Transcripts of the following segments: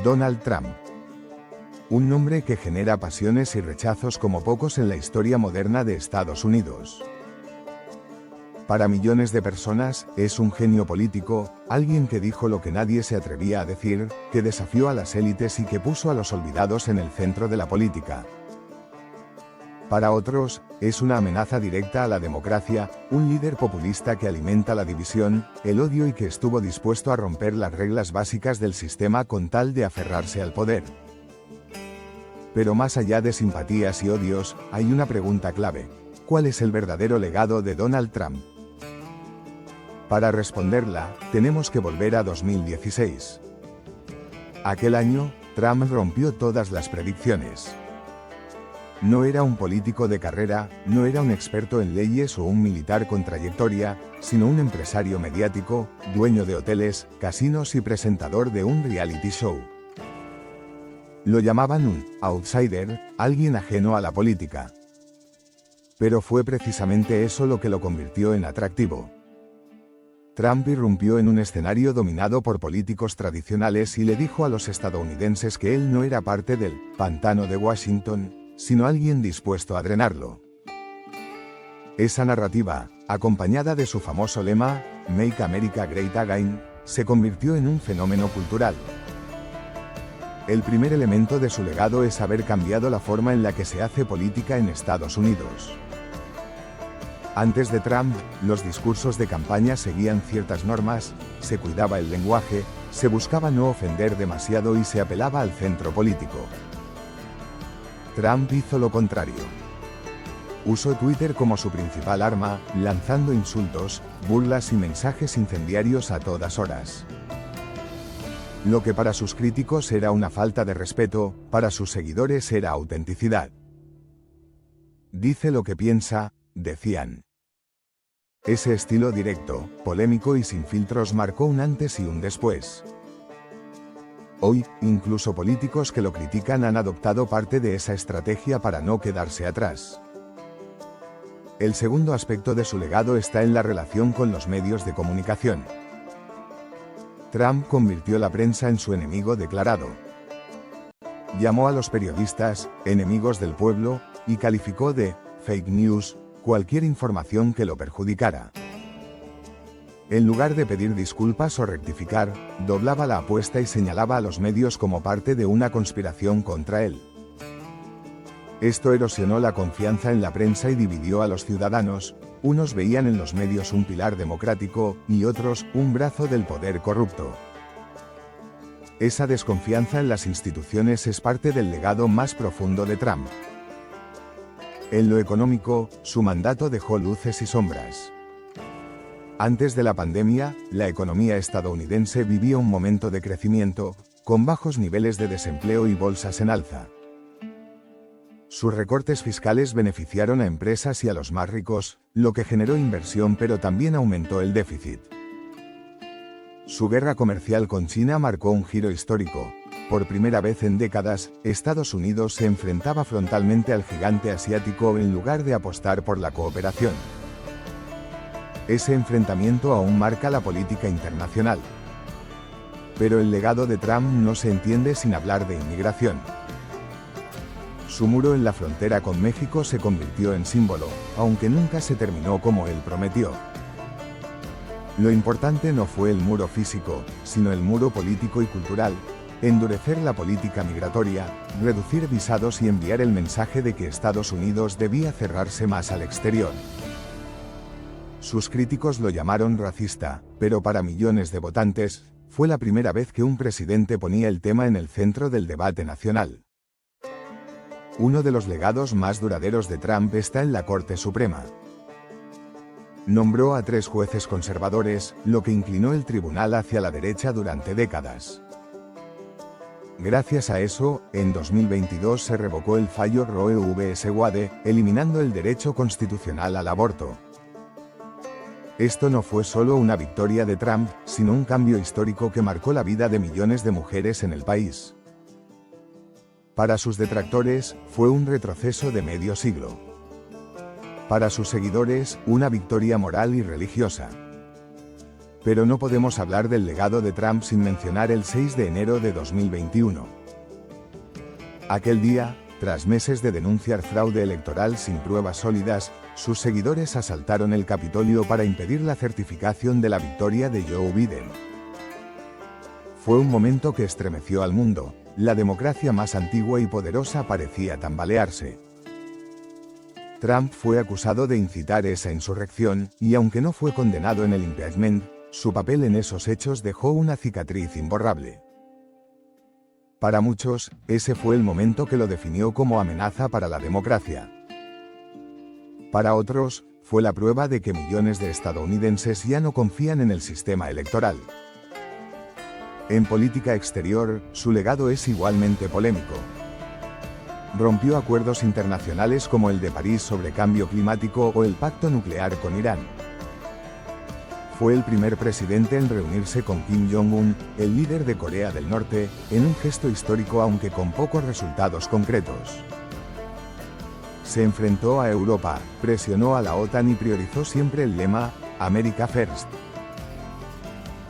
Donald Trump. Un nombre que genera pasiones y rechazos como pocos en la historia moderna de Estados Unidos. Para millones de personas, es un genio político, alguien que dijo lo que nadie se atrevía a decir, que desafió a las élites y que puso a los olvidados en el centro de la política. Para otros, es una amenaza directa a la democracia, un líder populista que alimenta la división, el odio y que estuvo dispuesto a romper las reglas básicas del sistema con tal de aferrarse al poder. Pero más allá de simpatías y odios, hay una pregunta clave. ¿Cuál es el verdadero legado de Donald Trump? Para responderla, tenemos que volver a 2016. Aquel año, Trump rompió todas las predicciones. No era un político de carrera, no era un experto en leyes o un militar con trayectoria, sino un empresario mediático, dueño de hoteles, casinos y presentador de un reality show. Lo llamaban un outsider, alguien ajeno a la política. Pero fue precisamente eso lo que lo convirtió en atractivo. Trump irrumpió en un escenario dominado por políticos tradicionales y le dijo a los estadounidenses que él no era parte del pantano de Washington, sino alguien dispuesto a drenarlo. Esa narrativa, acompañada de su famoso lema, Make America Great Again, se convirtió en un fenómeno cultural. El primer elemento de su legado es haber cambiado la forma en la que se hace política en Estados Unidos. Antes de Trump, los discursos de campaña seguían ciertas normas, se cuidaba el lenguaje, se buscaba no ofender demasiado y se apelaba al centro político. Trump hizo lo contrario. Usó Twitter como su principal arma, lanzando insultos, burlas y mensajes incendiarios a todas horas. Lo que para sus críticos era una falta de respeto, para sus seguidores era autenticidad. Dice lo que piensa, decían. Ese estilo directo, polémico y sin filtros marcó un antes y un después. Hoy, incluso políticos que lo critican han adoptado parte de esa estrategia para no quedarse atrás. El segundo aspecto de su legado está en la relación con los medios de comunicación. Trump convirtió la prensa en su enemigo declarado. Llamó a los periodistas enemigos del pueblo y calificó de fake news cualquier información que lo perjudicara. En lugar de pedir disculpas o rectificar, doblaba la apuesta y señalaba a los medios como parte de una conspiración contra él. Esto erosionó la confianza en la prensa y dividió a los ciudadanos, unos veían en los medios un pilar democrático, y otros, un brazo del poder corrupto. Esa desconfianza en las instituciones es parte del legado más profundo de Trump. En lo económico, su mandato dejó luces y sombras. Antes de la pandemia, la economía estadounidense vivía un momento de crecimiento, con bajos niveles de desempleo y bolsas en alza. Sus recortes fiscales beneficiaron a empresas y a los más ricos, lo que generó inversión pero también aumentó el déficit. Su guerra comercial con China marcó un giro histórico. Por primera vez en décadas, Estados Unidos se enfrentaba frontalmente al gigante asiático en lugar de apostar por la cooperación. Ese enfrentamiento aún marca la política internacional. Pero el legado de Trump no se entiende sin hablar de inmigración. Su muro en la frontera con México se convirtió en símbolo, aunque nunca se terminó como él prometió. Lo importante no fue el muro físico, sino el muro político y cultural, endurecer la política migratoria, reducir visados y enviar el mensaje de que Estados Unidos debía cerrarse más al exterior. Sus críticos lo llamaron racista, pero para millones de votantes, fue la primera vez que un presidente ponía el tema en el centro del debate nacional. Uno de los legados más duraderos de Trump está en la Corte Suprema. Nombró a 3 jueces conservadores, lo que inclinó el tribunal hacia la derecha durante décadas. Gracias a eso, en 2022 se revocó el fallo Roe vs. Wade, eliminando el derecho constitucional al aborto. Esto no fue solo una victoria de Trump, sino un cambio histórico que marcó la vida de millones de mujeres en el país. Para sus detractores, fue un retroceso de medio siglo. Para sus seguidores, una victoria moral y religiosa. Pero no podemos hablar del legado de Trump sin mencionar el 6 de enero de 2021. Aquel día, tras meses de denunciar fraude electoral sin pruebas sólidas, sus seguidores asaltaron el Capitolio para impedir la certificación de la victoria de Joe Biden. Fue un momento que estremeció al mundo. La democracia más antigua y poderosa parecía tambalearse. Trump fue acusado de incitar esa insurrección, y aunque no fue condenado en el impeachment, su papel en esos hechos dejó una cicatriz imborrable. Para muchos, ese fue el momento que lo definió como amenaza para la democracia. Para otros, fue la prueba de que millones de estadounidenses ya no confían en el sistema electoral. En política exterior, su legado es igualmente polémico. Rompió acuerdos internacionales como el de París sobre cambio climático o el pacto nuclear con Irán. Fue el primer presidente en reunirse con Kim Jong-un, el líder de Corea del Norte, en un gesto histórico aunque con pocos resultados concretos. Se enfrentó a Europa, presionó a la OTAN y priorizó siempre el lema America First.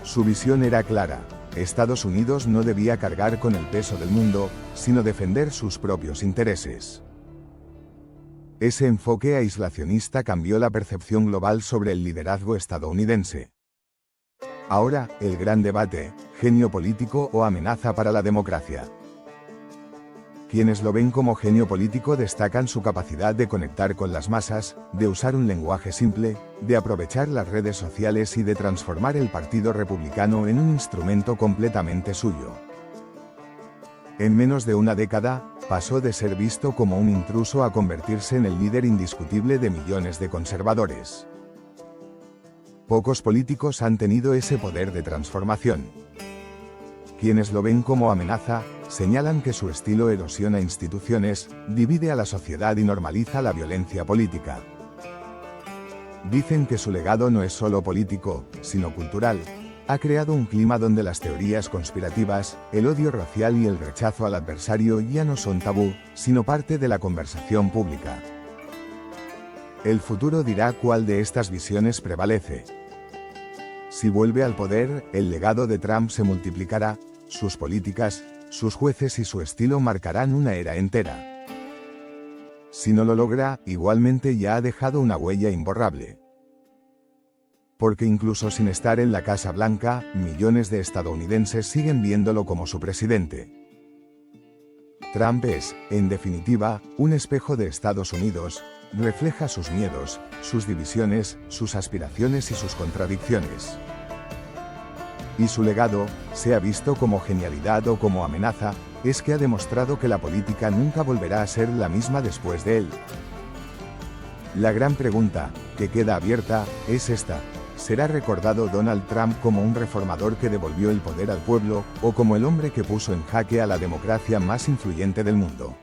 Su visión era clara: Estados Unidos no debía cargar con el peso del mundo, sino defender sus propios intereses. Ese enfoque aislacionista cambió la percepción global sobre el liderazgo estadounidense. Ahora, el gran debate: genio político o amenaza para la democracia. Quienes lo ven como genio político destacan su capacidad de conectar con las masas, de usar un lenguaje simple, de aprovechar las redes sociales y de transformar el Partido Republicano en un instrumento completamente suyo. En menos de una década, pasó de ser visto como un intruso a convertirse en el líder indiscutible de millones de conservadores. Pocos políticos han tenido ese poder de transformación. Quienes lo ven como amenaza, señalan que su estilo erosiona instituciones, divide a la sociedad y normaliza la violencia política. Dicen que su legado no es solo político, sino cultural. Ha creado un clima donde las teorías conspirativas, el odio racial y el rechazo al adversario ya no son tabú, sino parte de la conversación pública. El futuro dirá cuál de estas visiones prevalece. Si vuelve al poder, el legado de Trump se multiplicará, sus políticas, sus jueces y su estilo marcarán una era entera. Si no lo logra, igualmente ya ha dejado una huella imborrable. Porque incluso sin estar en la Casa Blanca, millones de estadounidenses siguen viéndolo como su presidente. Trump es, en definitiva, un espejo de Estados Unidos, refleja sus miedos, sus divisiones, sus aspiraciones y sus contradicciones. Y su legado, sea visto como genialidad o como amenaza, es que ha demostrado que la política nunca volverá a ser la misma después de él. La gran pregunta, que queda abierta, es esta: ¿será recordado Donald Trump como un reformador que devolvió el poder al pueblo, o como el hombre que puso en jaque a la democracia más influyente del mundo?